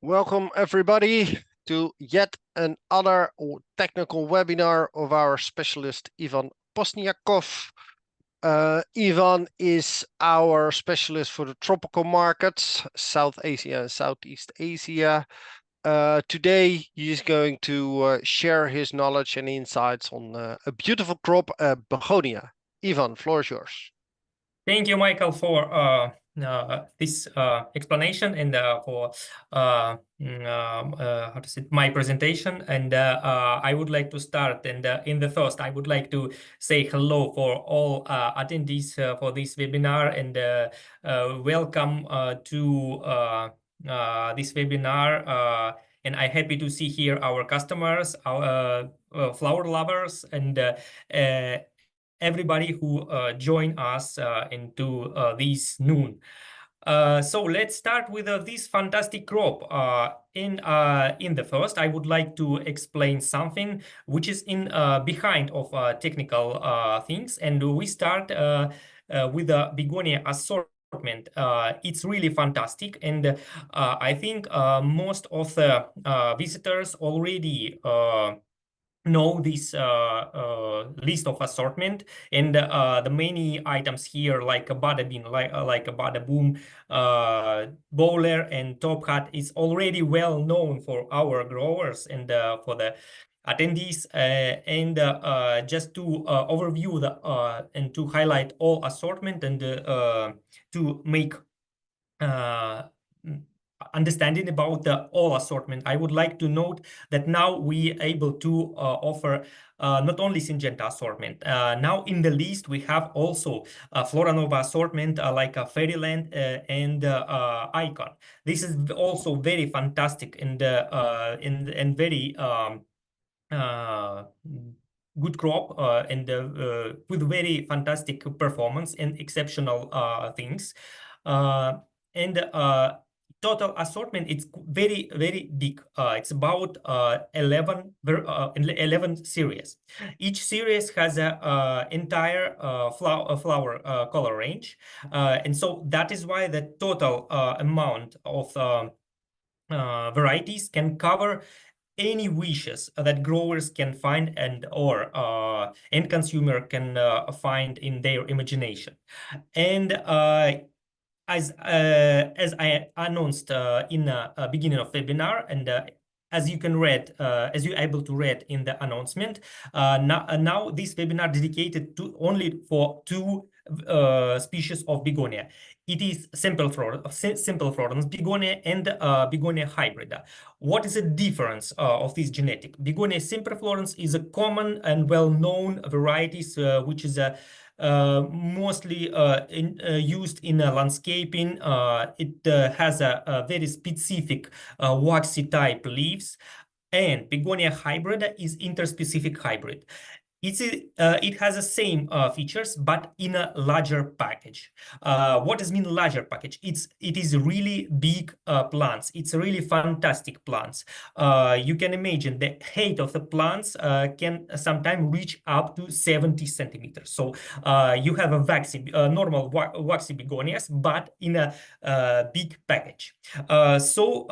Welcome everybody to yet another technical webinar of our specialist Ivan Posniakov. Ivan is our specialist for the tropical markets, South Asia and Southeast Asia. Today he is going to share his knowledge and insights on a beautiful crop, Begonia. Ivan, floor is yours. Thank you, Michael, for this explanation and for how to say my presentation. And I would like to start. And in the first, I would like to say hello for all attendees for this webinar, and welcome to this webinar. And I'm happy to see here our customers, our flower lovers, and everybody who join us into this noon. So let's start with this fantastic crop. In the first, I would like to explain something which is in behind of technical things, and we start with the Begonia assortment. It's really fantastic, and I think most of the visitors already know this list of assortment, and the many items here, like a bada bean, like a bada boom, bowler and top hat, is already well known for our growers and for the attendees. And just to overview the and to highlight all assortment, and to make understanding about the all assortment, I would like to note that now we are able to offer not only Syngenta assortment. Now in the list we have also Flora Nova assortment, like a Fairyland and Icon. This is also very fantastic and very good crop, and with very fantastic performance and exceptional things. And total assortment, it's very, very big. It's about 11 series. Each series has a entire flower color range. And so that is why the total amount of varieties can cover any wishes that growers can find, and or end consumer can find in their imagination. And as I announced in the beginning of webinar, and as you can read, as you're able to read in the announcement, now this webinar dedicated to only for two species of Begonia. It is simple Florence Begonia and Begonia hybrida. What is the difference of this genetic? Begonia simple Florence is a common and well-known varieties, which is a mostly used in landscaping. It has a very specific waxy type leaves, and Begonia hybrida is interspecific hybrid. It has the same features, but in a larger package. What does mean larger package? It is really big plants. It's really fantastic plants. You can imagine the height of the plants can sometimes reach up to 70 centimeters. So you have a normal waxy begonias, but in a big package. So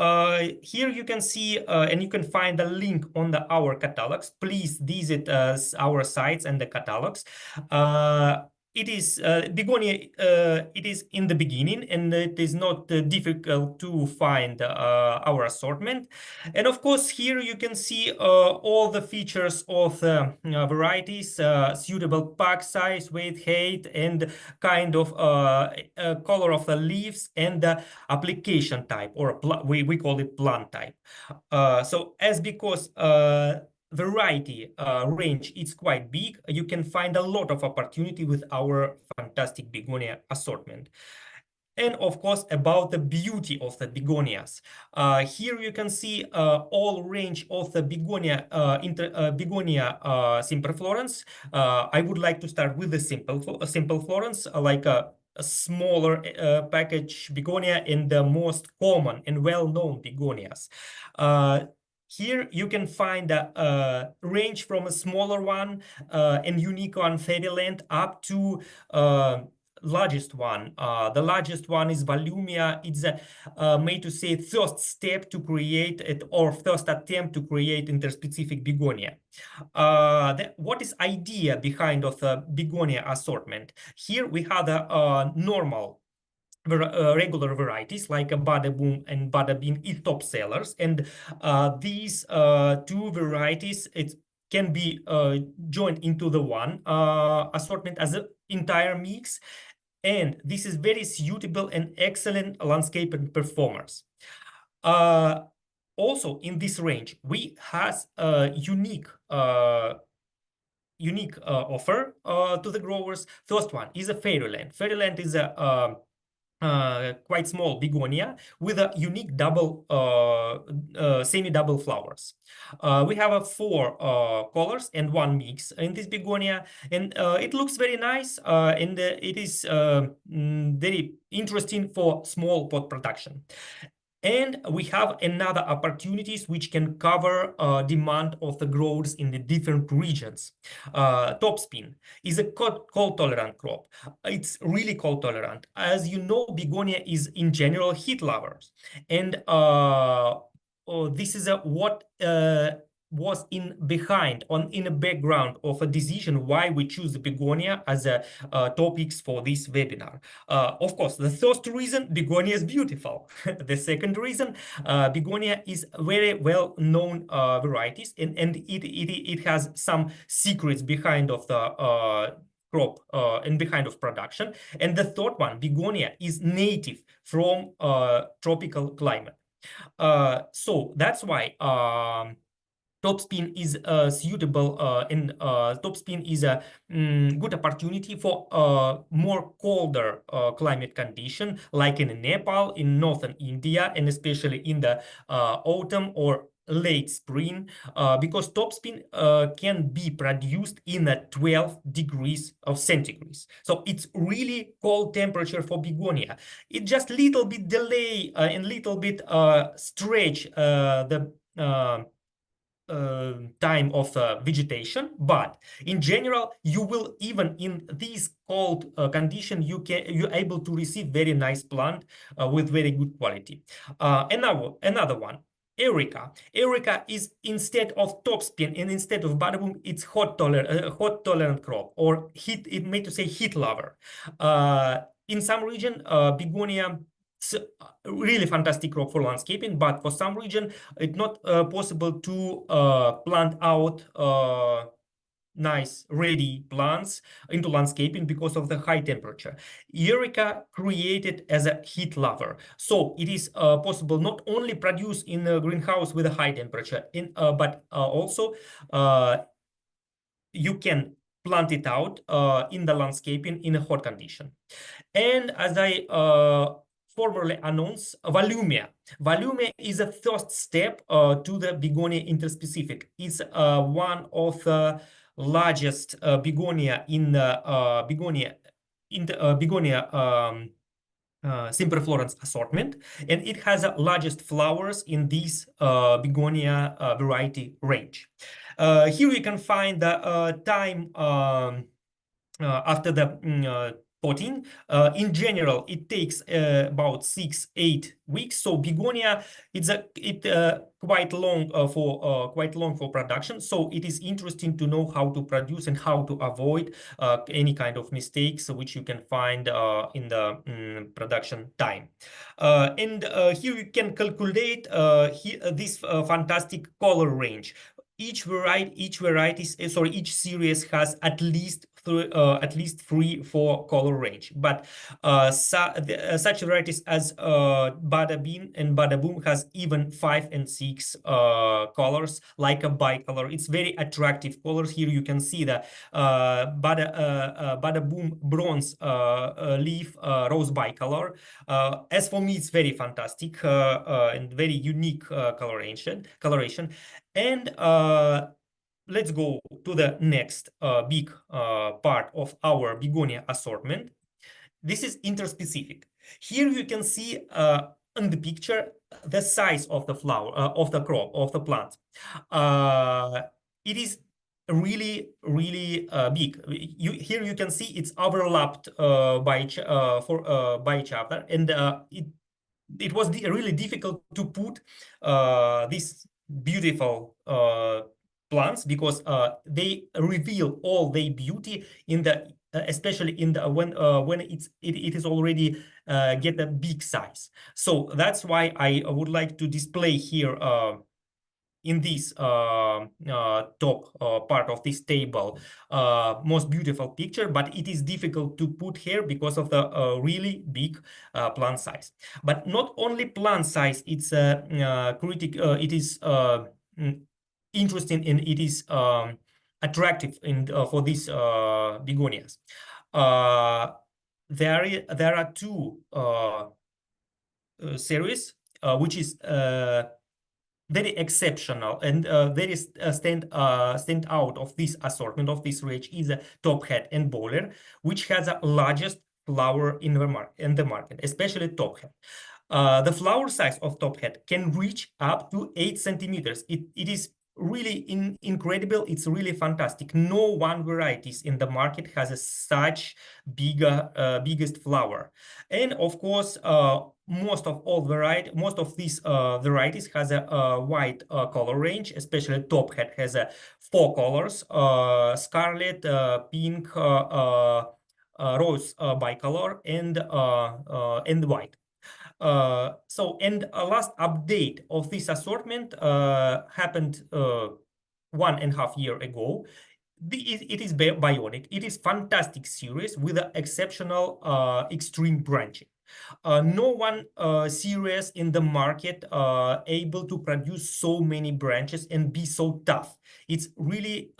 here you can see, and you can find the link on our catalogs. Please visit our sites and the catalogs. It is Begonia, it is in the beginning, and it is not difficult to find our assortment. And of course, here you can see all the features of varieties, suitable pack size, weight, height, and kind of color of the leaves, and the application type, or we call it plant type. So because variety range is quite big, you can find a lot of opportunity with our fantastic Begonia assortment. And of course, about the beauty of the begonias. Here you can see all range of the Begonia, Begonia simple Florence. I would like to start with the simple Florence, like a smaller package Begonia, and the most common and well-known begonias. Here you can find a range from a smaller one and unique one, Fairyland, up to largest one. The largest one is Volumia. It's made to say first step to create it, or first attempt to create interspecific begonia. What is idea behind of the begonia assortment? Here we have the normal regular varieties like a Badaboom and Badabin is top sellers, and these two varieties it can be joined into the one assortment as an entire mix, and this is very suitable and excellent landscape performers. Also in this range we has a unique offer to the growers. First one is a Fairyland. Fairyland is a quite small begonia with a unique double semi-double flowers. We have 4 colors and 1 mix in this begonia, and it looks very nice, and it is very interesting for small pot production. And we have another opportunities which can cover demand of the growers in the different regions. Topspin is a cold tolerant crop. It's really cold tolerant. As you know, begonia is in general heat lovers, and this is what was in the background of a decision why we choose the begonia as a topics for this webinar. Of course, the first reason, begonia is beautiful. The second reason, begonia is very well known varieties, and it has some secrets behind of the crop and behind of production. And the third one, begonia is native from tropical climate. So that's why topspin is suitable, and topspin is a good opportunity for more colder climate condition, like in Nepal, in northern India, and especially in the autumn or late spring, because topspin can be produced in a 12 degrees of centigrade. So it's really cold temperature for begonia. It just little bit delay and little bit stretch the time of vegetation, but in general you will, even in these cold condition, you're able to receive very nice plant with very good quality. Another one, Erica. Erica is, instead of topspin and instead of Badaboom, it's hot tolerant crop, or heat, it made to say heat lover. In some region, begonia really fantastic crop for landscaping, but for some region it's not possible to plant out nice ready plants into landscaping because of the high temperature. Eureka created as a heat lover, so it is possible not only produce in a greenhouse with a high temperature, but also you can plant it out in the landscaping in a hot condition. And as I formerly announced, Volumia. Volumia is a first step to the begonia interspecific. It's one of the largest begonia in the begonia semperflorens assortment, and it has the largest flowers in this begonia variety range. Here you can find the time after the potting. In general, it takes about 6-8 weeks. So begonia, it's quite long for production. So it is interesting to know how to produce and how to avoid any kind of mistakes which you can find in the production time. And here you can calculate this fantastic color range. Each series has at least 3-4 color range, but such varieties as Badabin and Badaboom has even 5 and 6 colors, like a bicolor. It's very attractive colors. Here you can see the Badaboom bronze leaf rose bicolor. As for me, it's very fantastic and very unique coloration. And let's go to the next big part of our begonia assortment. This is interspecific. Here you can see in the picture the size of the flower, of the crop, of the plant. It is really big. Here you can see it's overlapped by each other, and it was really difficult to put these beautiful plants, because they reveal all their beauty in the especially in the when it is already get a big size. So that's why I would like to display here in this top part of this table most beautiful picture, but it is difficult to put here because of the really big plant size. But not only plant size, it's it is interesting, and it is attractive in for these begonias. There are two series which is very exceptional and very stand out of this assortment of this range is a top hat and bowler, which has the largest flower in the market, especially top hat. The flower size of top hat can reach up to 8 centimeters. It is really incredible. It's really fantastic. No one varieties in the market has a such biggest flower. And of course, most of these varieties has a wide color range, especially top hat has 4 colors: scarlet, pink, rose bicolor, and white. And a last update of this assortment happened 1.5 years ago. It is bionic. It is fantastic series with an exceptional extreme branching. No one series in the market able to produce so many branches and be so tough. It's really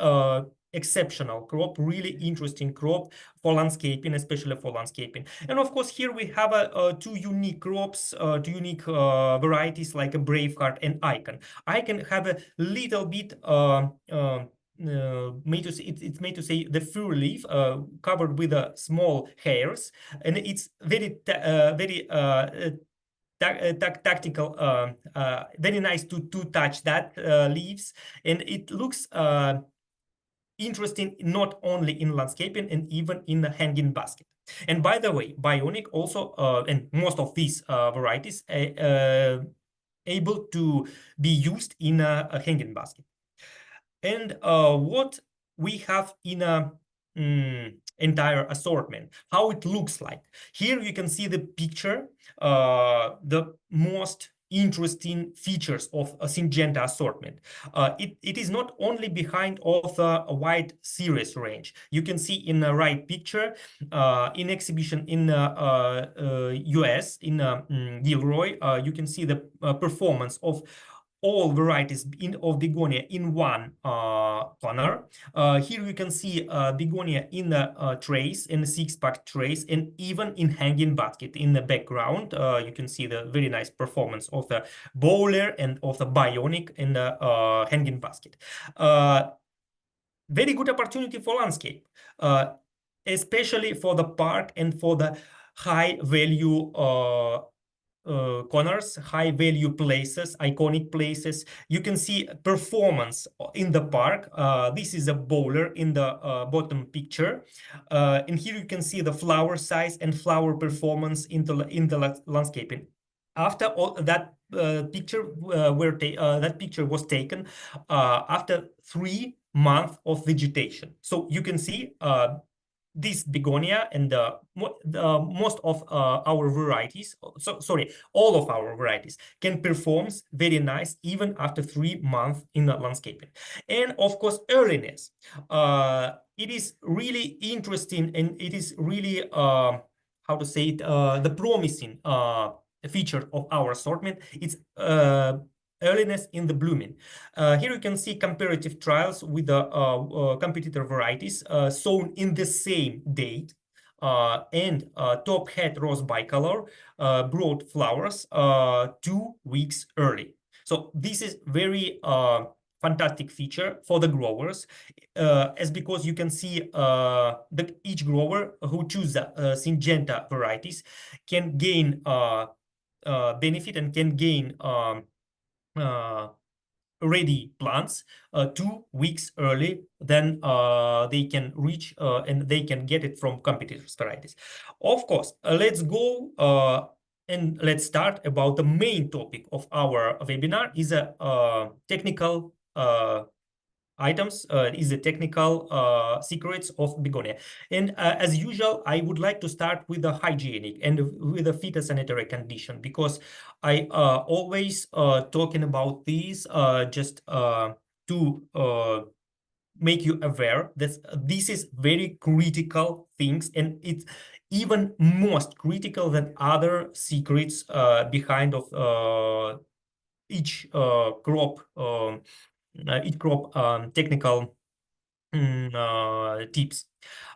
exceptional crop, really interesting crop for landscaping, especially for landscaping. And of course, here we have two unique crops, two unique varieties like a Braveheart and Icon. Icon have a little bit it's made to say the fur leaf covered with small hairs, and it's very tactical, very nice to touch that leaves, and it looks interesting not only in landscaping and even in the hanging basket. And by the way, bionic also and most of these varieties able to be used in a hanging basket. And what we have in a entire assortment, how it looks like. Here you can see the picture, the most interesting features of a Syngenta assortment. It is not only behind of a wide series range. You can see in the right picture, in exhibition in US, in Gilroy, you can see the performance of all varieties of begonia in one corner. Here you can see begonia in the trays, in the 6-pack trays, and even in hanging basket in the background. You can see the very nice performance of the bowler and of the bionic in the hanging basket. Very good opportunity for landscape, especially for the park and for the high value corners, high value places, iconic places. You can see performance in the park. This is a bowler in the bottom picture, and here you can see the flower size and flower performance in the landscaping. After all that picture that picture was taken after 3 months of vegetation. So you can see this begonia and most of our varieties, all of our varieties can perform very nice even after 3 months in the landscaping. And of course, earliness. It is really interesting, and it is really how to say it, the promising feature of our assortment. It's earliness in the blooming. Here you can see comparative trials with the competitor varieties sown in the same date, and top hat rose bicolor brought flowers 2 weeks early. So this is very fantastic feature for the growers, as because you can see that each grower who chooses Syngenta varieties can gain benefit and can gain ready plants 2 weeks early than they can reach and they can get it from competitors' varieties. Of course, let's go and let's start about the main topic of our webinar is a technical items, is the technical secrets of Begonia. And as usual, I would like to start with the hygienic and with the phytosanitary condition, because I always talking about these just to make you aware that this is very critical things, and it's even most critical than other secrets behind of each crop technical tips.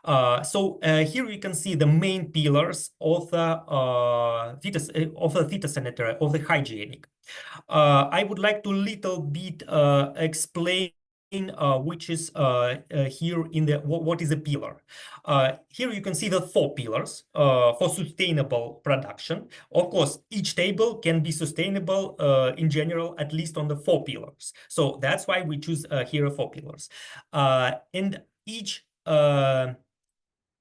So here you can see the main pillars of the phytosanitary, of the hygienic. I would like to little bit explain which is here in the what is a pillar. Here you can see the 4 pillars for sustainable production. Of course, each table can be sustainable in general, at least on the 4 pillars. So that's why we choose here 4 pillars. And each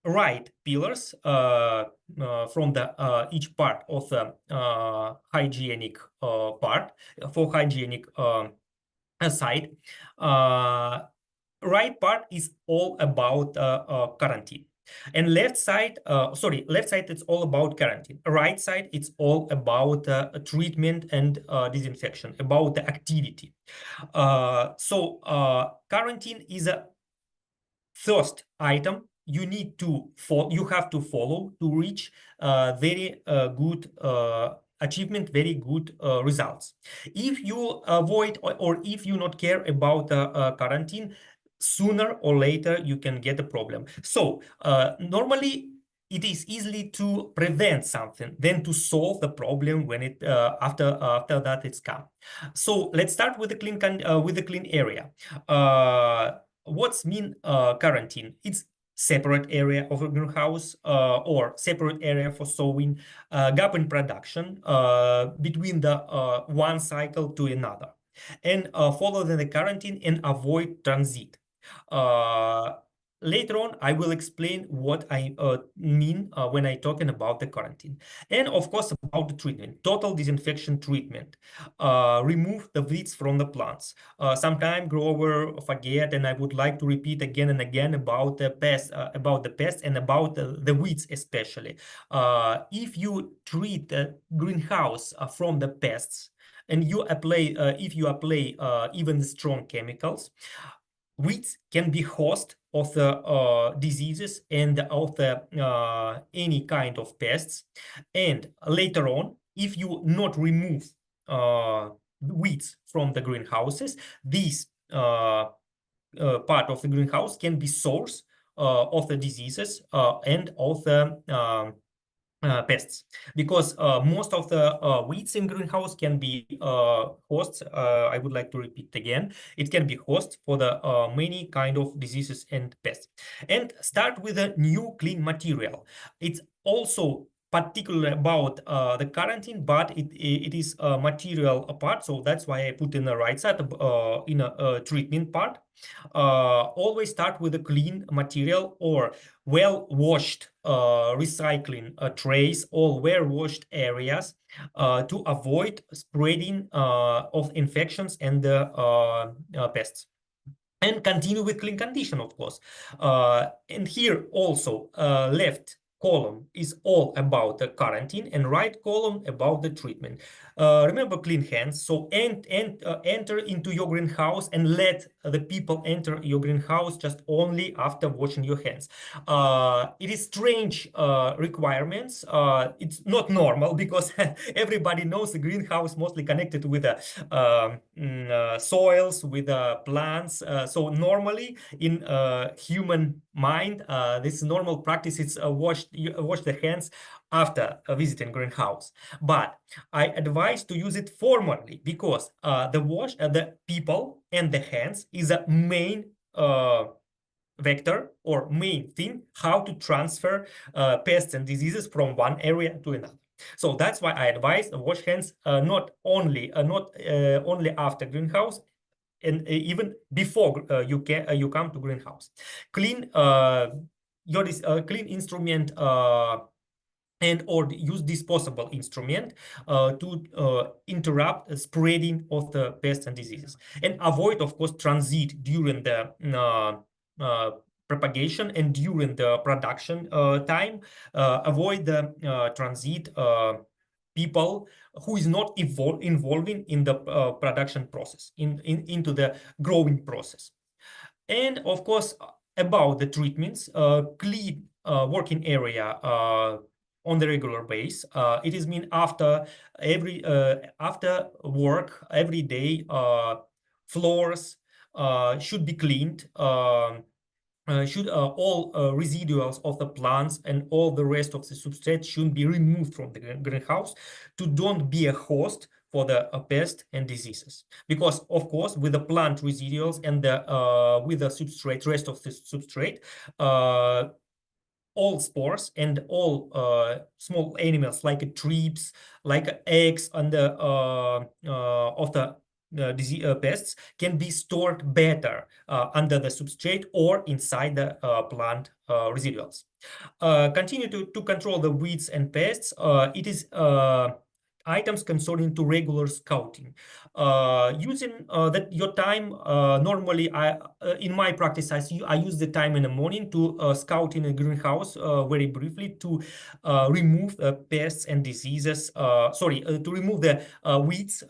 right pillars from the each part of the hygienic part for hygienic side. Right part is all about quarantine, and left side it's all about quarantine. Right side it's all about treatment and disinfection, about the activity. So quarantine is a first item you need to have to follow to reach very good achievement, very good results. If you avoid or if you not care about quarantine, sooner or later you can get a problem. So normally it is easily to prevent something than to solve the problem when it after that it's come. So let's start with the clean area. What's mean quarantine? It's separate area of a greenhouse or separate area for sowing, gap in production between the one cycle to another, and follow the quarantine and avoid transit. Later on, I will explain what I mean when I talking about the quarantine. And of course, about the treatment, total disinfection treatment. Remove the weeds from the plants. Sometimes grower forget, and I would like to repeat again and again about the pests, and about the weeds especially. If you treat the greenhouse from the pests, and you apply, if you apply even strong chemicals, weeds can be host of the diseases and of the any kind of pests. And later on, if you not remove weeds from the greenhouses, this part of the greenhouse can be source of the diseases and of the pests, because most of the weeds in greenhouse can be hosts. I would like to repeat again, it can be host for the many kind of diseases and pests. And start with a new clean material. It's also particular about the quarantine, but it is a material part, so that's why I put in the right side in a treatment part. Always start with a clean material or well-washed recycling trays or well-washed areas to avoid spreading of infections and pests. And continue with clean condition, of course. And here also left column is all about the quarantine and right column about the treatment. Remember, clean hands. So enter into your greenhouse and let the people enter your greenhouse just only after washing your hands. It is strange requirements. It's not normal, because everybody knows the greenhouse mostly connected with soils, with plants. So normally in human mind, this normal practice is wash the hands after visiting greenhouse. But I advise to use it formally, because the people and the hands is a main vector or main thing how to transfer pests and diseases from one area to another. So that's why I advise wash hands not only after greenhouse, and even before you come to greenhouse. Clean clean instrument and or use disposable instrument to interrupt the spreading of the pests and diseases, and avoid, of course, transit during the uh, propagation and during the production time. Avoid the transit people who is not involving in the production process, into the growing process. And of course, about the treatments, clean working area on the regular base. It is mean after after work every day, floors should be cleaned. Should all residuals of the plants and all the rest of the substrate should be removed from the greenhouse to don't be a host for the pest and diseases. Because of course, with the plant residuals and the with the substrate, rest of the substrate, all spores and all small animals like trips, like eggs and the of the disease pests can be stored better under the substrate or inside the plant residuals. Continue to control the weeds and pests. It is items concerning to regular scouting. Using that your time, normally in my practice, I use the time in the morning to scout in a greenhouse very briefly to remove pests and diseases, to remove the weeds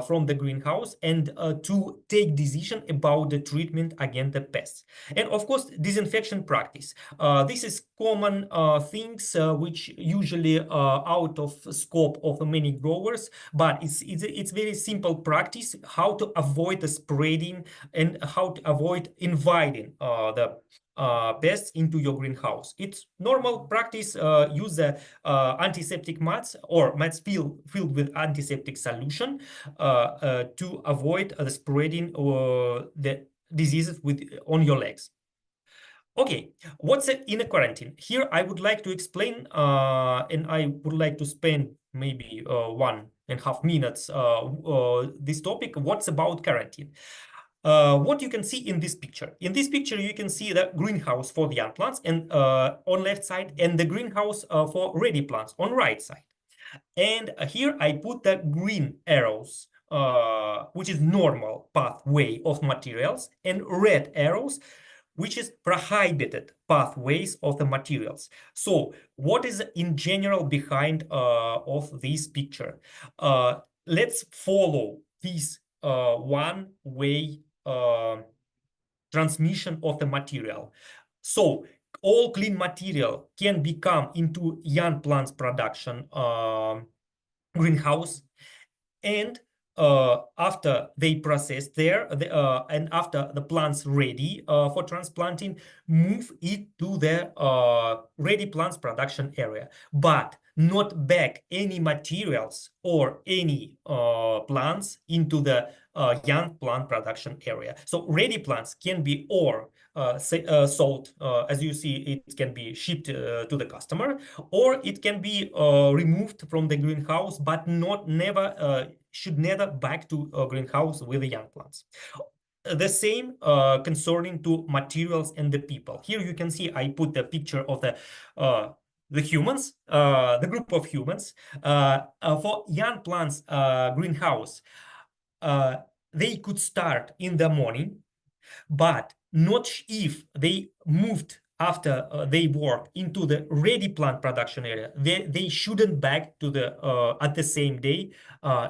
from the greenhouse and to take decision about the treatment against the pests. And of course, disinfection practice. This is common things which usually out of scope of many growers, but it's very simple practice how to avoid the spreading and how to avoid inviting the pests into your greenhouse. It's normal practice. Use the antiseptic mats or mats filled with antiseptic solution to avoid the spreading the diseases on your legs. Okay, what's in a quarantine? Here I would like to explain, and I would like to spend maybe 1.5 minutes this topic. What's about quarantine? What you can see in this picture. In this picture, you can see the greenhouse for the young plants and on left side, and the greenhouse for ready plants on right side. And here I put the green arrows, which is normal pathway of materials, and red arrows, which is prohibited pathways of the materials. So what is in general behind of this picture? Let's follow this one-way transmission of the material. So all clean material can become into young plants production greenhouse, and after they process there and after the plants ready for transplanting, move it to the ready plants production area, but not back any materials or any plants into the young plant production area. So ready plants can be or sold, as you see, it can be shipped to the customer, or it can be removed from the greenhouse, but should never back to a greenhouse with the young plants. The same concerning to materials and the people. Here you can see I put the picture of the humans, the group of humans. For young plants greenhouse, they could start in the morning, but not if they moved after they work into the ready plant production area. They shouldn't back to the at the same day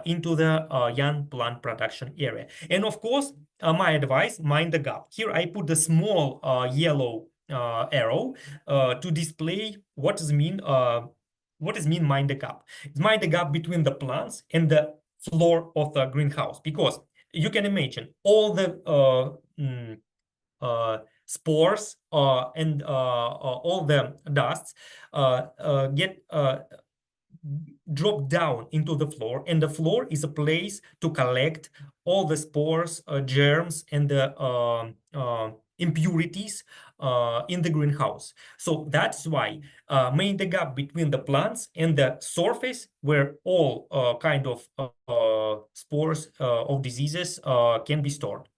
into the young plant production area. And of course, my advice, mind the gap. Here I put the small yellow arrow to display what is mean mind the gap. It's mind the gap between the plants and the floor of the greenhouse, because you can imagine all the spores and all the dusts get drop down into the floor, and the floor is a place to collect all the spores, germs, and the impurities in the greenhouse. So that's why main the gap between the plants and the surface where all kind of spores of diseases can be stored.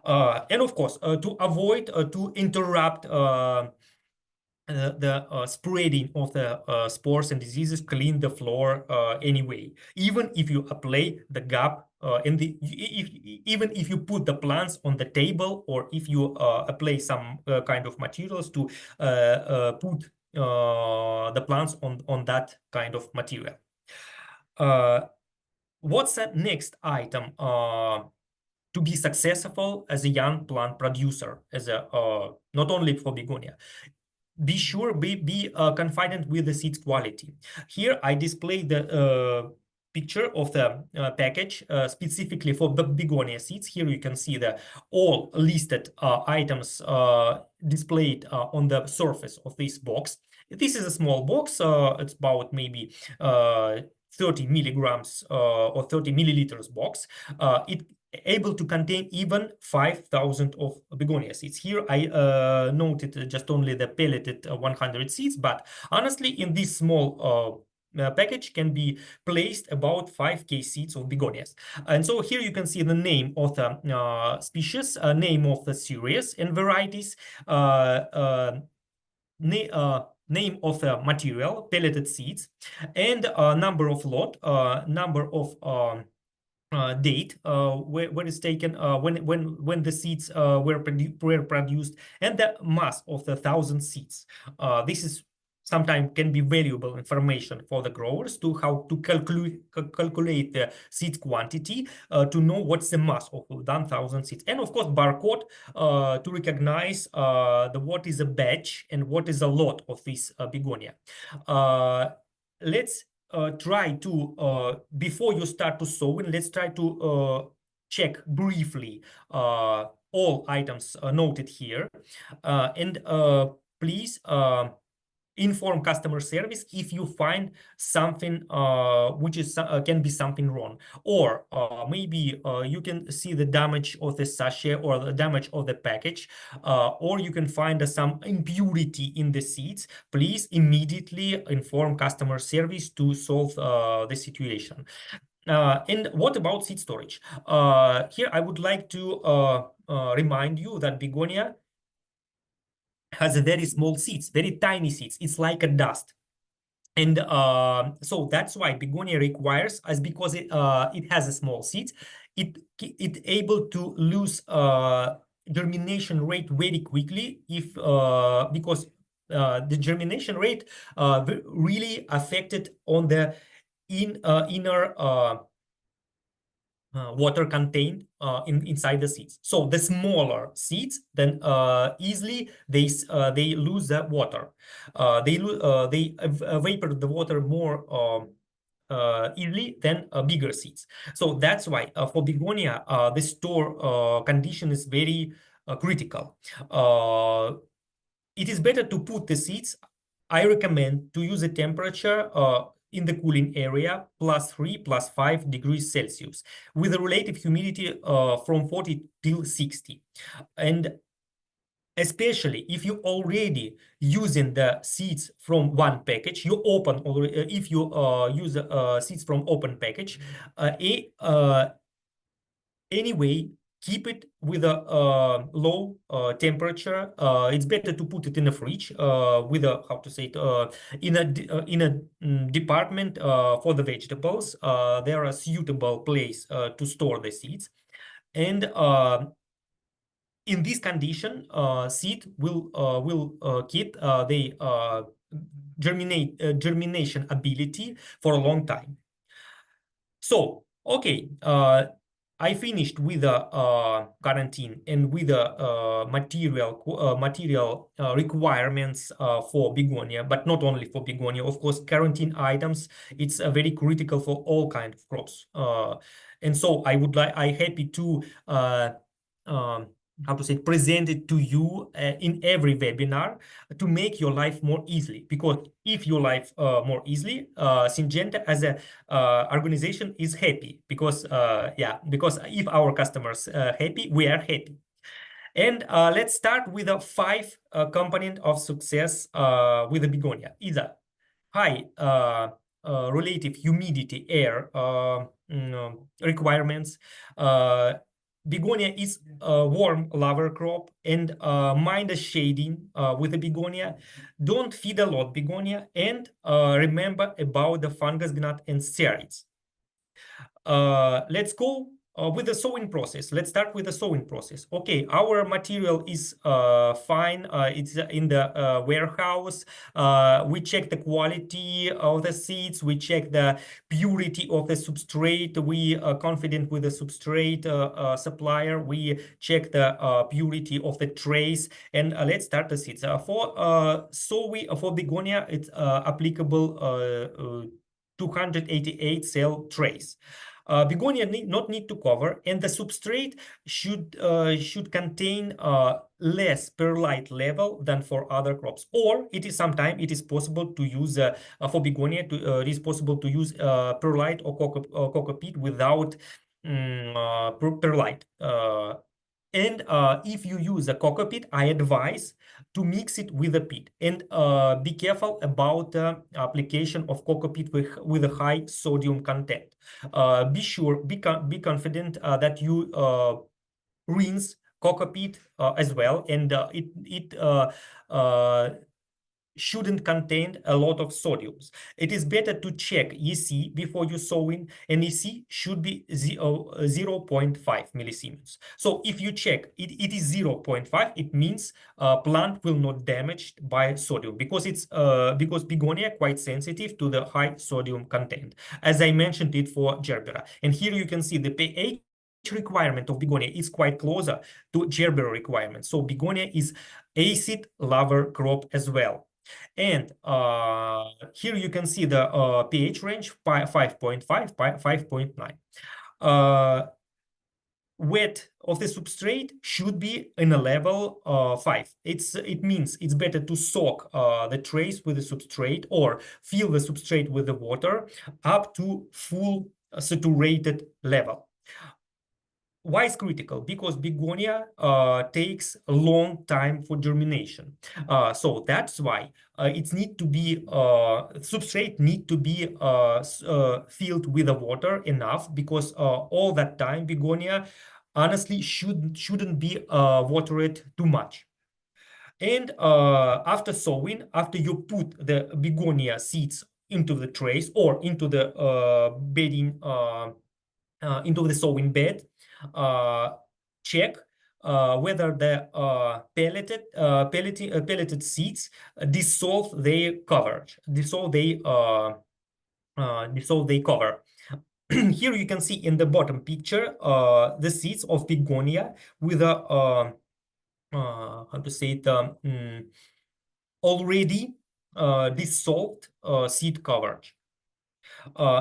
And of course, to avoid to interrupt the spreading of the spores and diseases, clean the floor anyway. Even if you apply the gap even if you put the plants on the table, or if you apply some kind of materials to put the plants on that kind of material. What's the next item to be successful as a young plant producer, as a not only for Begonia? Be sure, be confident with the seeds quality. Here I display the picture of the package specifically for the Begonia seeds. Here you can see the all listed items displayed on the surface of this box. This is a small box. It's about maybe 30 milligrams or 30 milliliters box. It able to contain even 5,000 of begonia seeds. Here I noted just only the pelleted 100 seeds, but honestly, in this small package can be placed about 5K seeds of begonias. And so here you can see the name of the species, name of the series and varieties, name of the material, pelleted seeds, and number of lot, number of date where it's taken, when the seeds were produced, and the mass of the 1,000 seeds. This is sometimes can be valuable information for the growers to how to calculate the seed quantity, to know what's the mass of 1,000 seeds, and of course barcode to recognize what is a batch and what is a lot of this begonia. Let's try to, before you start to sowing, let's try to check briefly all items noted here. And please inform customer service if you find something which is can be something wrong, or maybe you can see the damage of the sachet or the damage of the package, or you can find some impurity in the seeds. Please immediately inform customer service to solve the situation. And what about seed storage? Here I would like to remind you that begonia has a very small seeds, very tiny seeds. It's like a dust. And so that's why begonia requires, as because it has a small seeds, it able to lose germination rate very quickly if because the germination rate really affected on the inner water contained inside the seeds. So the smaller seeds, then easily they lose the water. They evapor the water more easily than bigger seeds. So that's why for begonia the store condition is very critical. It is better to put the seeds. I recommend to use a temperature in the cooling area +3, +5 degrees Celsius, with a relative humidity from 40 till 60. And especially if you already using the seeds from one package, you open already, if you use seeds from open package, anyway, keep it with a low temperature. It's better to put it in a fridge with a, how to say it, in a department for the vegetables. There are suitable place to store the seeds. And in this condition, seed will keep the germination ability for a long time. So, okay, I finished with the quarantine and with the material requirements for begonia, but not only for begonia. Of course, quarantine items, it's very critical for all kinds of crops. And so I happy to how to say, present it to you in every webinar to make your life more easily. Because if your life more easily, Syngenta as a organization is happy, because because if our customers happy, we are happy. And let's start with the 5 component of success with the begonia. Either high relative humidity air requirements, Begonia is a warm lover crop, and mind the shading with the begonia. Don't feed a lot begonia, and remember about the fungus gnat and steroids. Let's go with the sowing process. Let's start with the sowing process. Okay, our material is fine. It's in the warehouse. We check the quality of the seeds. We check the purity of the substrate. We are confident with the substrate supplier. We check the purity of the trays. And let's start the seeds. For begonia, it's applicable 288 cell trays. Begonia not need to cover, and the substrate should contain less perlite level than for other crops. Or it is sometimes it is possible to use for begonia it is possible to use perlite or cocopeat without perlite. And if you use a cocopeat, I advise to mix it with a peat, and be careful about application of cocopeat with a high sodium content. Be confident that you rinse cocopeat as well, and it shouldn't contain a lot of sodiums. It is better to check EC before you sowing, and EC should be 0.5 millisiemens. So if you check it is 0.5, it means plant will not damaged by sodium, because it's because begonia quite sensitive to the high sodium content, as I mentioned it for gerbera. And here you can see the pH requirement of begonia is quite closer to gerbera requirement. So begonia is acid lover crop as well. And here you can see the pH range 5.5, 5.9. Wet of the substrate should be in a level 5. It means it's better to soak the trays with the substrate, or fill the substrate with the water up to full saturated level. Why is critical? Because begonia takes a long time for germination. So that's why it need to be substrate need to be filled with the water enough, because all that time begonia honestly shouldn't be watered too much. And after sowing, after you put the begonia seeds into the trays or into the bedding into the sowing bed, check whether the pelleted seeds dissolve their coverage, dissolve they cover. Here you can see in the bottom picture the seeds of begonia with a how to say it, already dissolved seed coverage,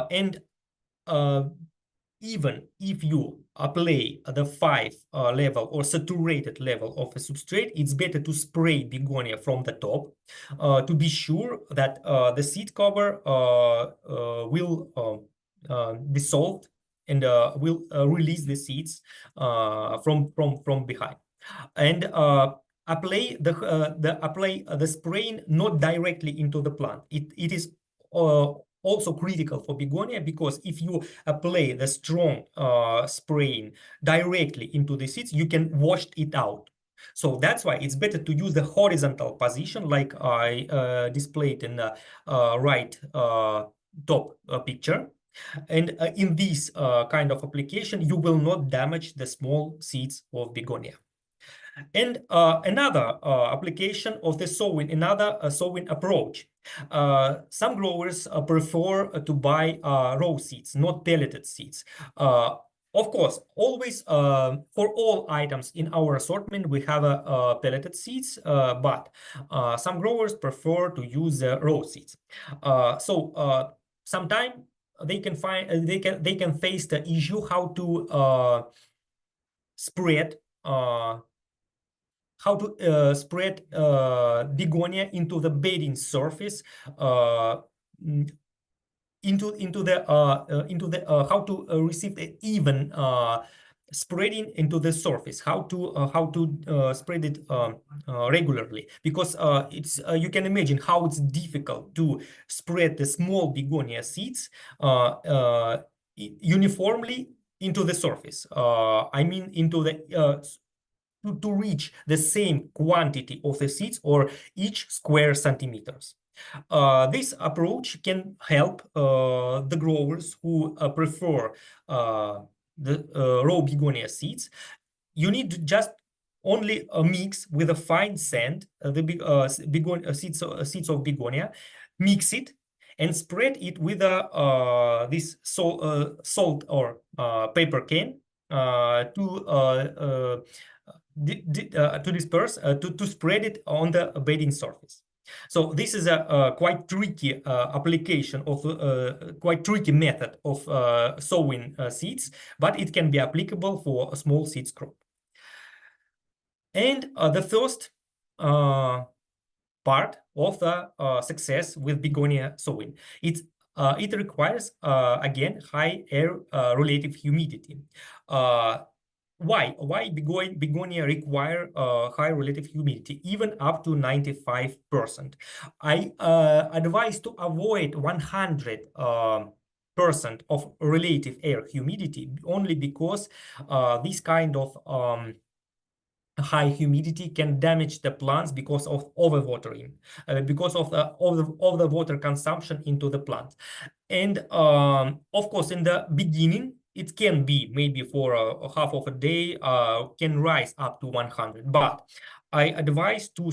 and even if you apply the 5 level or saturated level of a substrate, it's better to spray begonia from the top to be sure that the seed cover will dissolve and will release the seeds from behind. And apply the spraying not directly into the plant. It is also critical for begonia, because if you apply the strong spraying directly into the seeds, you can wash it out. So that's why it's better to use the horizontal position, like I displayed in the right top picture. And in this kind of application, you will not damage the small seeds of begonia. And another application of the sowing, another sowing approach. Some growers prefer to buy raw seeds, not pelleted seeds. Of course, always for all items in our assortment, we have pelleted seeds, but some growers prefer to use raw seeds. So sometimes they can find they can face the issue how to spread begonia into the bedding surface, into the how to receive the even spreading into the surface, how to spread it regularly, because it's you can imagine how it's difficult to spread the small begonia seeds uniformly into the surface. I mean into the to reach the same quantity of the seeds or each square centimeters. This approach can help the growers who prefer the raw begonia seeds. You need just only a mix with a fine sand, seeds of begonia, mix it and spread it with this salt or paper can to disperse, to spread it on the bedding surface. So this is a quite tricky application of quite tricky method of sowing seeds, but it can be applicable for a small seeds crop. And the first part of the success with begonia sowing, it requires again high air relative humidity. Why begonia require high relative humidity, even up to 95%? I advise to avoid 100% of relative air humidity, only because this kind of high humidity can damage the plants because of overwatering, because of the water consumption into the plant. And of course, in the beginning, it can be maybe for a half of a day, can rise up to 100. But I advise to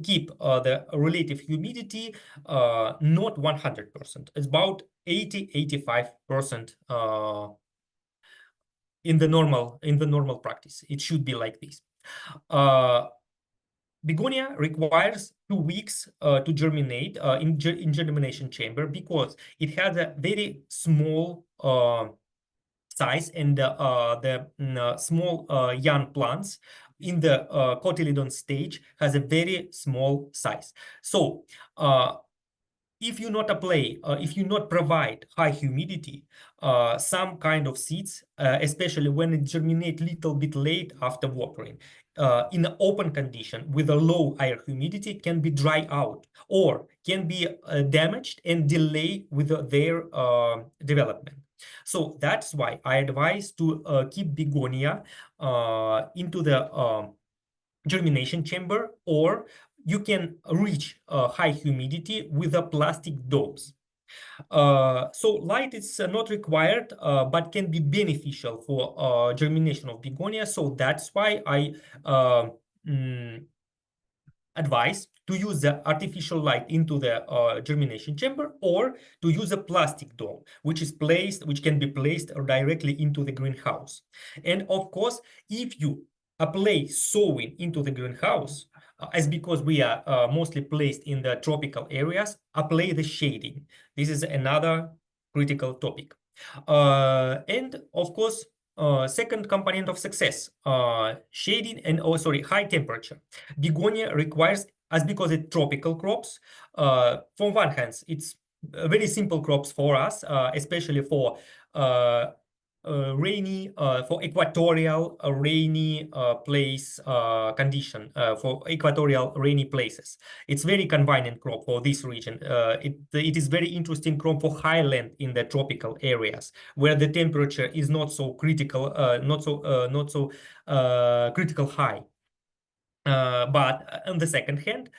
keep the relative humidity not 100%. It's about 80-85% in the normal practice. It should be like this. Begonia requires 2 weeks to germinate in germination chamber, because it has a very small size, and the small young plants in the cotyledon stage has a very small size. So if you not provide high humidity, some kind of seeds, especially when it germinate little bit late after watering, in an open condition with a low air humidity, can be dry out or can be damaged and delay with their development. So that's why I advise to keep begonia into the germination chamber, or you can reach high humidity with a plastic domes. So light is not required, but can be beneficial for germination of begonia. So that's why I advise to use the artificial light into the germination chamber, or to use a plastic dome, which can be placed directly into the greenhouse. And of course, if you apply sowing into the greenhouse, as because we are mostly placed in the tropical areas, apply the shading. This is another critical topic. And of course, second component of success, shading and high temperature. Begonia requires, as because it's tropical crops, from one hand, it's very simple crops for us, especially for rainy, for equatorial rainy place condition, for equatorial rainy places. It's very convenient crop for this region. It is very interesting crop for highland in the tropical areas, where the temperature is not so critical, not so critical high. But on the second hand,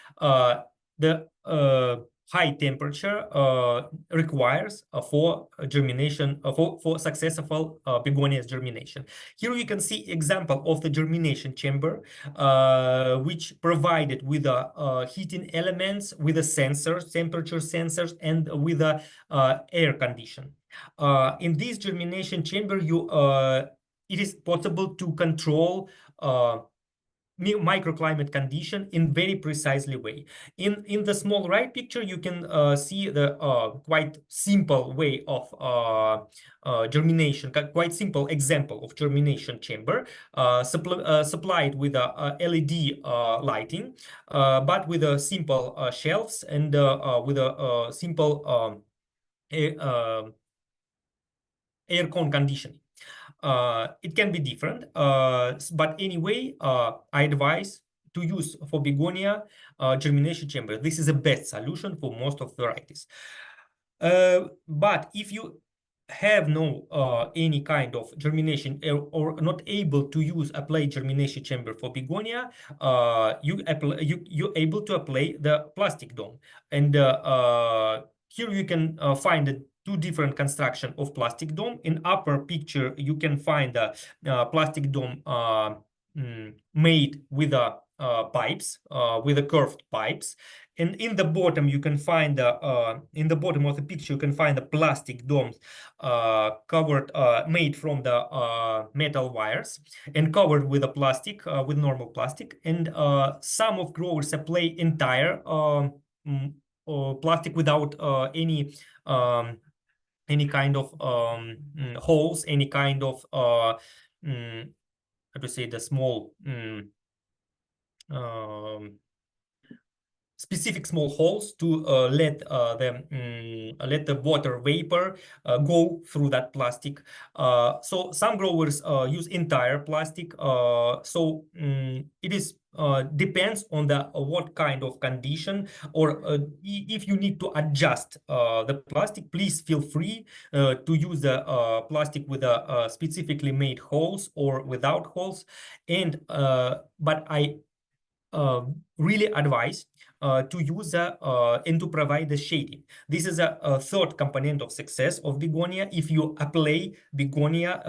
the high temperature requires for germination, for successful begonias germination. Here you can see example of the germination chamber, which provided with heating elements, with the sensors, temperature sensors, and with the air condition. In this germination chamber, it is possible to control microclimate condition in very precisely way. In the small right picture, you can see the quite simple way of germination, quite simple example of germination chamber, supplied with a LED lighting, but with a simple shelves and with a simple air con conditioning. It can be different, but anyway, I advise to use for begonia germination chamber. This is the best solution for most of varieties. But if you have no any kind of germination or not able to use apply germination chamber for begonia, you're able to apply the plastic dome. And here you can find the two different construction of plastic dome. In upper picture you can find a plastic dome made with a pipes, with a curved pipes. And in the bottom you can find the in the bottom of the picture you can find the plastic domes covered, made from the metal wires and covered with a plastic, with normal plastic. And some of growers apply entire plastic without any kind of holes, any kind of how to say, the small specific small holes to let the water vapor go through that plastic. So some growers use entire plastic. So it is depends on the what kind of condition, or if you need to adjust the plastic, please feel free to use the plastic with a specifically made holes or without holes. And but I really advise to use and to provide the shading. This is a third component of success of begonia. If you apply begonia,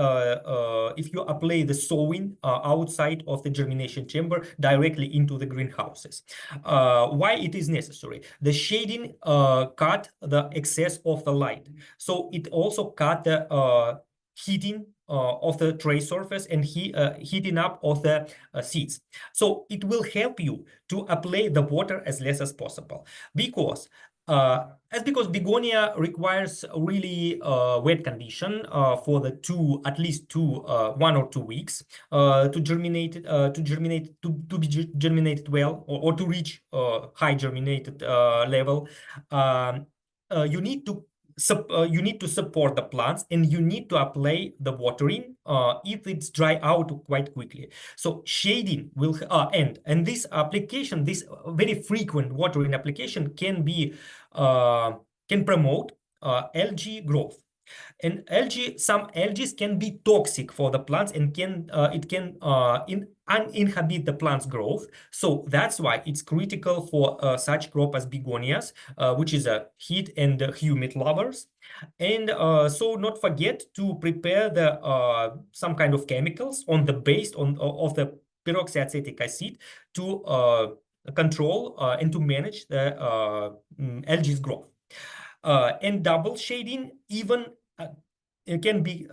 if you apply the sowing outside of the germination chamber directly into the greenhouses. Why it is necessary? The shading cut the excess of the light, so it also cut the heating of the tray surface and heating up of the seeds. So it will help you to apply the water as less as possible, because because begonia requires really wet condition for the at least 1 or 2 weeks to germinate, to be germinated well, or to reach high germinated level. You need to you need to support the plants, and you need to apply the watering if it's dry out quite quickly. So shading will and this application, this very frequent watering application can be can promote algae growth. And some algae can be toxic for the plants and can uninhibit the plant's growth. So that's why it's critical for such crop as begonias, which is a heat and humid lovers. And so not forget to prepare the some kind of chemicals on the base of the peroxyacetic acid to control and to manage the algae's growth. And double shading even it can be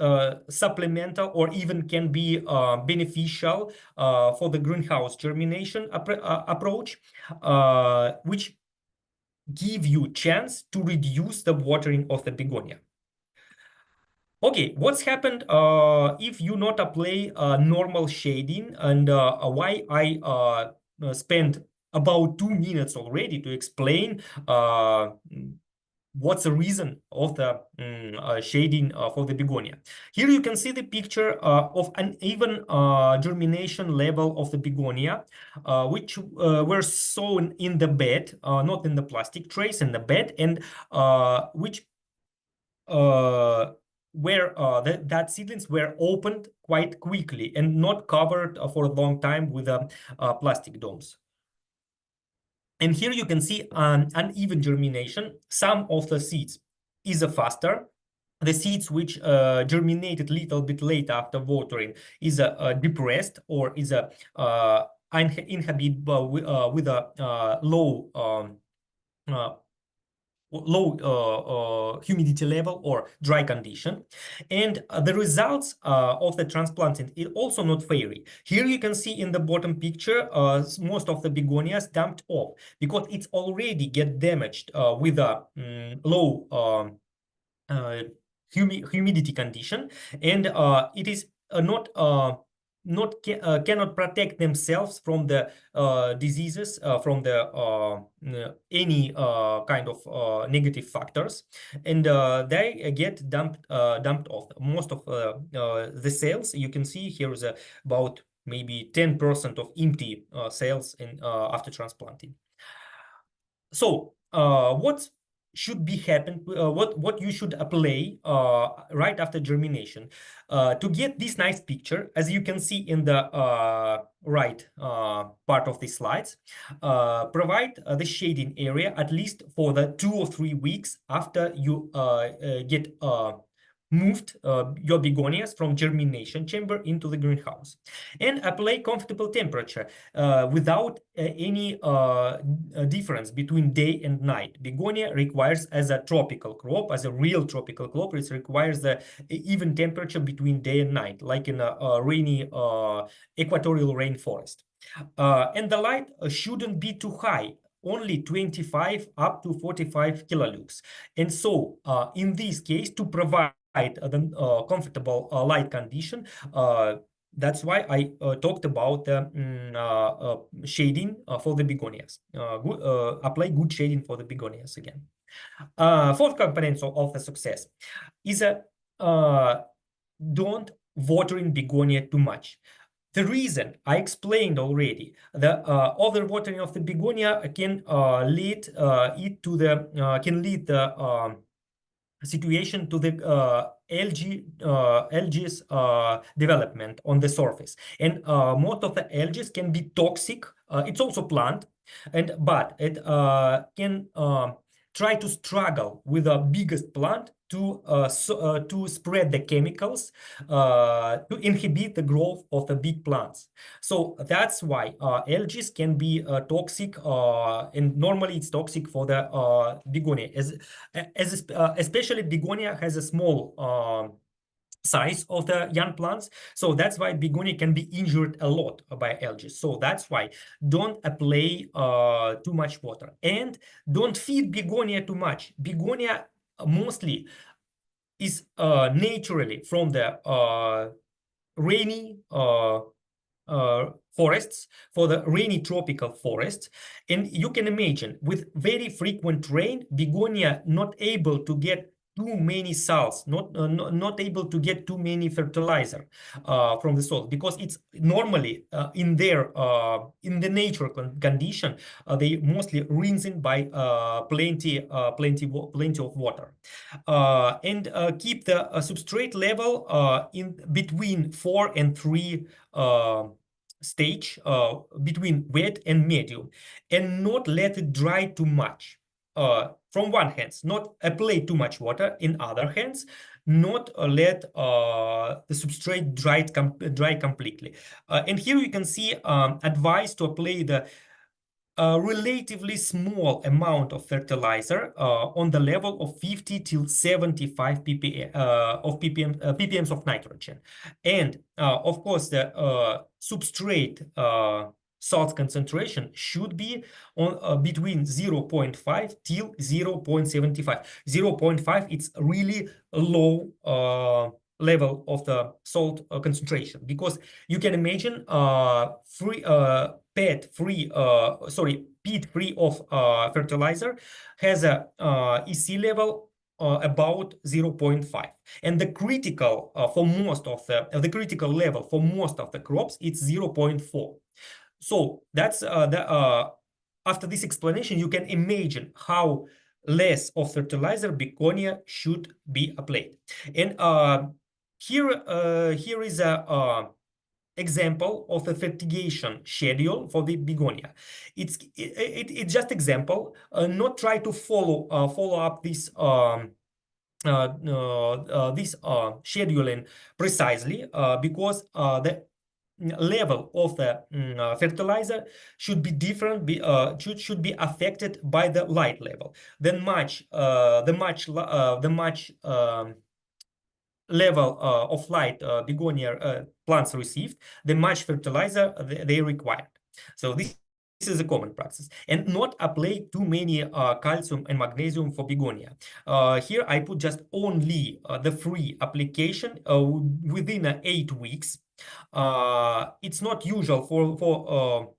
supplemental, or even can be beneficial for the greenhouse germination approach, which give you chance to reduce the watering of the begonia. Okay, what's happened if you not apply normal shading, and why I spent about 2 minutes already to explain what's the reason of the shading for the begonia. Here you can see the picture of uneven germination level of the begonia, which were sown in the bed, not in the plastic trays, in the bed, and which where that seedlings were opened quite quickly and not covered for a long time with plastic domes. And here you can see an uneven germination. Some of the seeds is faster. The seeds which germinated a little bit late after watering is depressed, or is inhibited with a low humidity level or dry condition. And the results of the transplanting is also not fairy. Here you can see in the bottom picture most of the begonias dumped off because it's already get damaged with a low humidity condition, and it is cannot protect themselves from the diseases, from the any kind of negative factors, and they get dumped off. Most of the cells you can see here is about maybe 10% of empty cells in after transplanting. So what's should be happen, what you should apply right after germination to get this nice picture, as you can see in the right part of the slides. Provide the shading area at least for the 2 or 3 weeks after you get moved your begonias from germination chamber into the greenhouse, and apply comfortable temperature without any difference between day and night. Begonia requires, as a tropical crop, as a real tropical crop, it requires the even temperature between day and night, like in a rainy equatorial rainforest. And the light shouldn't be too high, only 25 up to 45 kilolux. And so in this case, to provide the comfortable light condition, that's why I talked about the shading for the begonias. Apply good shading for the begonias again. Fourth component of the success is don't watering begonia too much. The reason I explained already, the overwatering of the begonia can lead it to the can lead the situation to the algae's development on the surface, and most of the algae can be toxic. It's also plant, but it can try to struggle with the biggest plant to spread the chemicals to inhibit the growth of the big plants. So that's why algae can be toxic, and normally it's toxic for the begonia, especially begonia has a small size of the young plants. So that's why begonia can be injured a lot by algae. So that's why don't apply too much water, and don't feed begonia too much. Begonia mostly is naturally from the rainy forests, for the rainy tropical forests. And you can imagine, with very frequent rain, begonia not able to get too many salts, not able to get too many fertilizer from the soil, because it's normally in their in the natural condition they mostly rinsing by plenty of water, and keep the substrate level in between 4 and 3 stage, between wet and medium, and not let it dry too much. From one hand, not apply too much water. In other hands, not let the substrate dry completely. And here you can see advice to apply the relatively small amount of fertilizer on the level of 50 till 75 ppm of ppms of nitrogen. And of course, the substrate salt concentration should be on between 0.5 till 0.75. 0.5, it's really low level of the salt concentration, because you can imagine peat-free of fertilizer has a EC level about 0.5, and the critical for most of the critical level for most of the crops, it's 0.4. So that's after this explanation, you can imagine how less of fertilizer begonia should be applied. And here is a example of a fertigation schedule for the begonia. It's just example, not try to follow up this scheduling precisely, because the level of the fertilizer should be different, should be affected by the light level. The much level of light begonia plants received, the much fertilizer they required. So this is a common practice. And not apply too many calcium and magnesium for begonia. Here I put just only the free application within 8 weeks. It's not usual for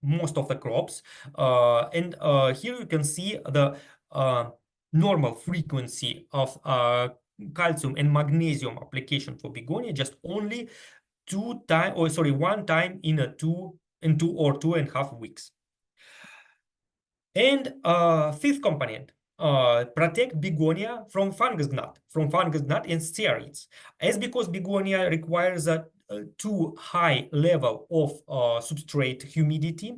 most of the crops. And here you can see the normal frequency of calcium and magnesium application for begonia, just only one time in 2 or 2.5 weeks. And fifth component protect begonia from fungus gnat, and steroids. As because begonia requires a too high level of substrate humidity,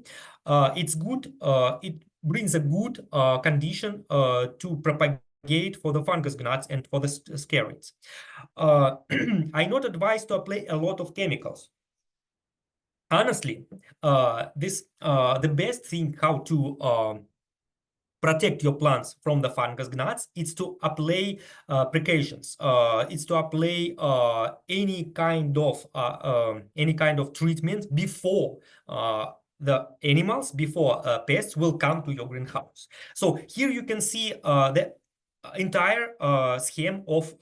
it's good. It brings a good condition to propagate for the fungus gnats and for the scariots. I not advise to apply a lot of chemicals. Honestly, the best thing how to protect your plants from the fungus gnats is to apply precautions. It's to apply any kind of treatment before the animals, before pests will come to your greenhouse. So here you can see the entire scheme of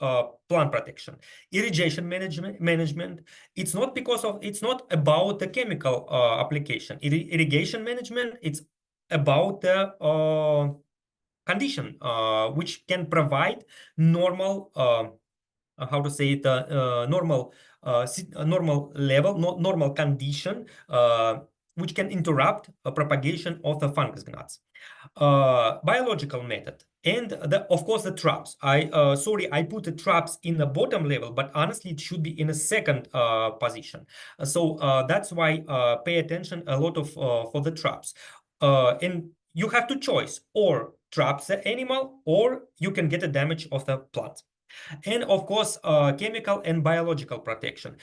plant protection. Irrigation management. It's not about the chemical application. Irrigation management, it's about the condition which can provide normal how to say it normal level, normal condition which can interrupt propagation of the fungus gnats. Biological method, and of course the traps. Sorry, I put the traps in the bottom level, but honestly it should be in a second position. So that's why pay attention a lot of for the traps. And you have to choose, or traps the animal, or you can get a damage of the plant. And of course, chemical and biological protection.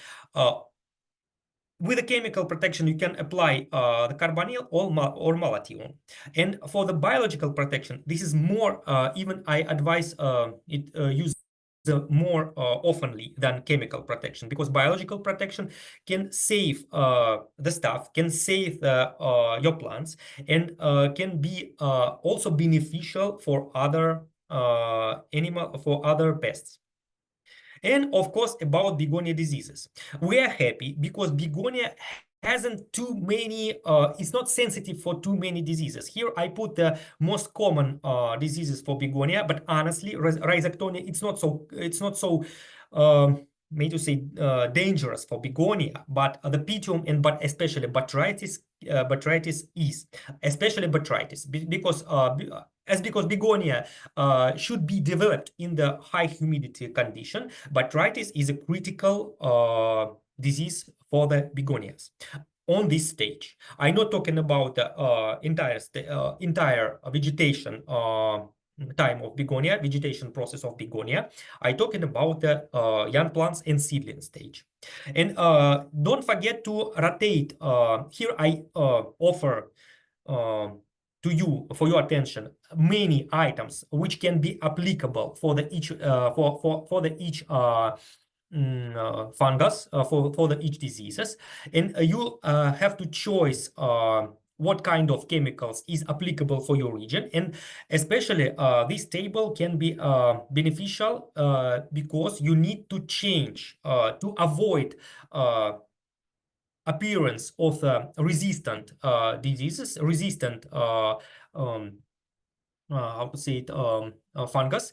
With the chemical protection, you can apply the carbonyl or malathion. And for the biological protection, this is more, even I advise it use more oftenly than chemical protection, because biological protection can save the stuff, can save your plants, and can be also beneficial for other other pests. And of course, about begonia diseases, we are happy because begonia hasn't too many, it's not sensitive for too many diseases. Here I put the most common diseases for begonia, but honestly, rhizoctonia, it's not so may to say dangerous for begonia, but the pythium and but especially botrytis is, especially botrytis, because because begonia should be developed in the high humidity condition. Botrytis is a critical disease for the begonias on this stage. I'm not talking about the entire vegetation time of begonia, vegetation process of begonia. I'm talking about the young plants and seedling stage. And don't forget to rotate. Here I offer to you, for your attention, many items which can be applicable for the each each fungus, for the each diseases, and you have to choose what kind of chemicals is applicable for your region. And especially this table can be beneficial because you need to change to avoid appearance of resistant diseases, resistant how to say it, fungus.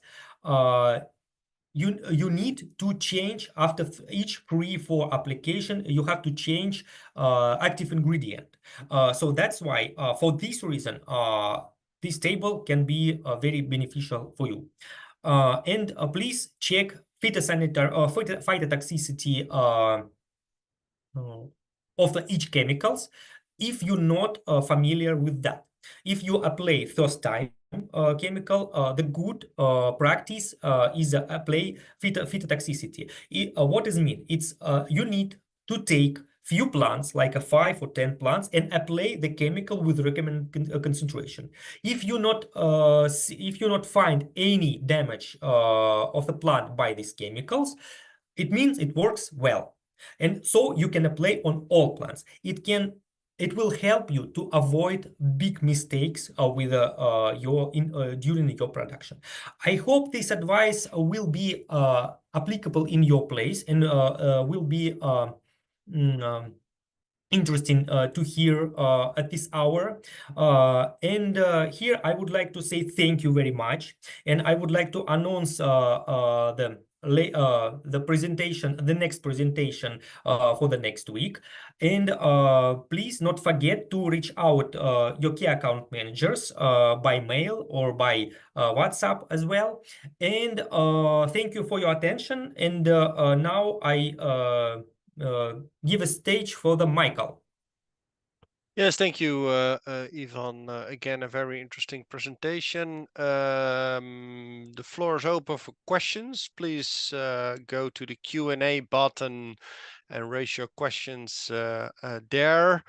You need to change after each 3-4 application. You have to change active ingredient. So that's why for this reason this table can be very beneficial for you. And please check phytosanitary phytotoxicity of each chemicals if you're not familiar with that. If you apply first time chemical, the good practice is apply phytotoxicity. What does it mean? It's you need to take few plants, like 5 or 10 plants, and apply the chemical with recommended concentration. If you not find any damage of the plant by these chemicals, it means it works well. And so you can apply on all plants. It will help you to avoid big mistakes with during your production. I hope this advice will be applicable in your place, and will be interesting to hear at this hour. And here I would like to say thank you very much, and I would like to announce the the presentation, the next presentation for the next week. And please not forget to reach out your key account managers by mail or by WhatsApp as well. And thank you for your attention. And now I give a stage for the Michael. Yes, thank you, Ivan. Again, a very interesting presentation. The floor is open for questions. Please go to the Q&A button and raise your questions there.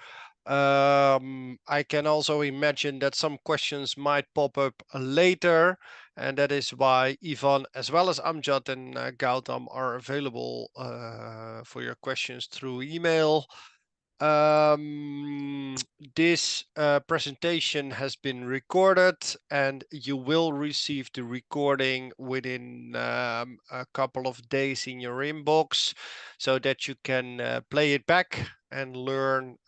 I can also imagine that some questions might pop up later, and that is why Ivan, as well as Amjad and Gautam, are available for your questions through email. This presentation has been recorded, and you will receive the recording within a couple of days in your inbox, so that you can play it back and learn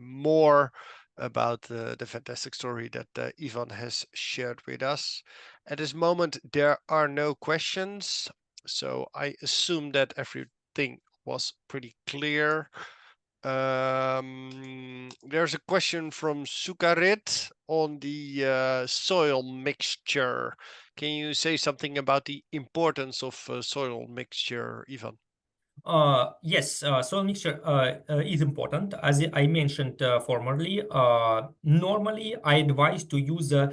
more about the fantastic story that Ivan has shared with us. At this moment, there are no questions, so I assume that everything was pretty clear. There's a question from Sukarit on the soil mixture. Can you say something about the importance of soil mixture, Ivan? Yes, soil mixture is important. As I mentioned formerly, normally I advise to use a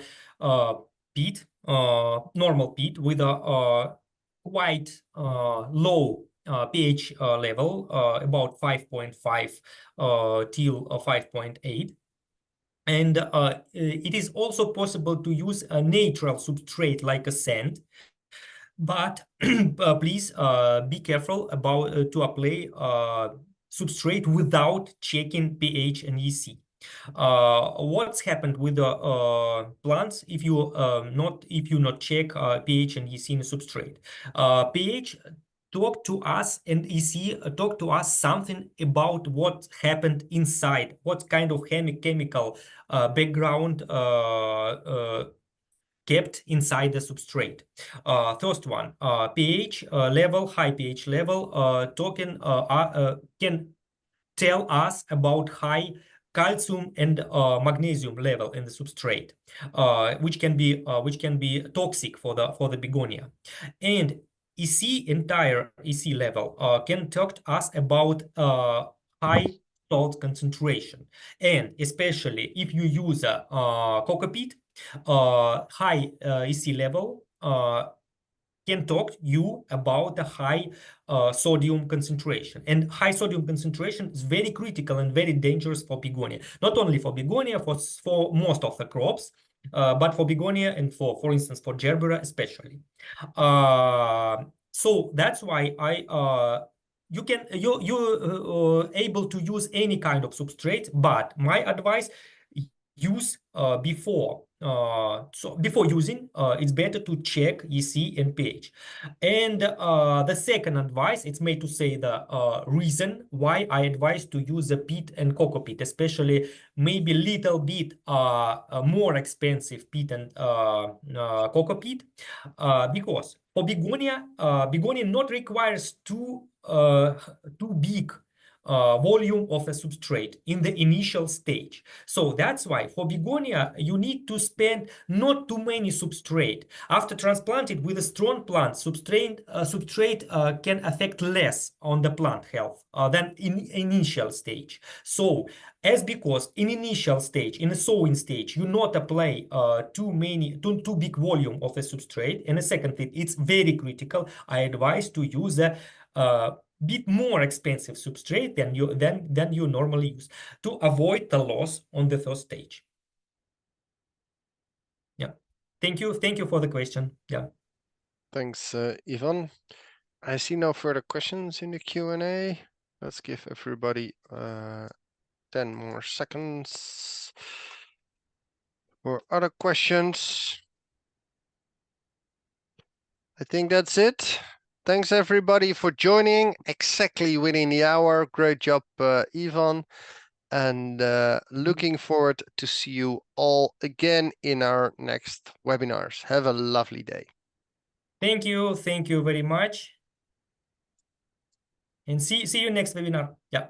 peat, normal peat with a quite low pH level, about 5.5 till 5.8. And it is also possible to use a natural substrate like a sand, but please be careful about to apply substrate without checking pH and EC. What's happened with the plants if you not check pH and EC in the substrate? pH talk to us and EC talk to us something about what happened inside, what kind of chemical background kept inside the substrate. First one, pH level, high pH level, can tell us about high calcium and magnesium level in the substrate, which can be toxic for the begonia. And entire EC level can talk to us about high salt concentration, and especially if you use a coco peat, high EC level can talk you about the high sodium concentration. And high sodium concentration is very critical and very dangerous for begonia. Not only for begonia, for most of the crops, but for begonia and for instance, for gerbera especially. So that's why you're able to use any kind of substrate, but my advice, use before using, it's better to check EC and pH. And the second advice, it's made to say the reason why I advise to use a peat and coco peat, especially maybe little bit more expensive peat and coco peat, because for begonia, begonia not requires too big volume of a substrate in the initial stage. So that's why for begonia, you need to spend not too many substrate. After transplanted with a strong plant, substrate can affect less on the plant health than in initial stage. So because in initial stage, in a sowing stage, you not apply too big volume of a substrate. And the second thing, it's very critical. I advise to use a bit more expensive substrate than you normally use to avoid the loss on the first stage. Yeah. Thank you for the question. Yeah. Thanks, Ivan. I see no further questions in the Q&A. Let's give everybody 10 more seconds for other questions. I think that's it. Thanks everybody for joining exactly within the hour. Great job, Ivan. And looking forward to see you all again in our next webinars. Have a lovely day. Thank you very much, and see you next webinar. Yeah.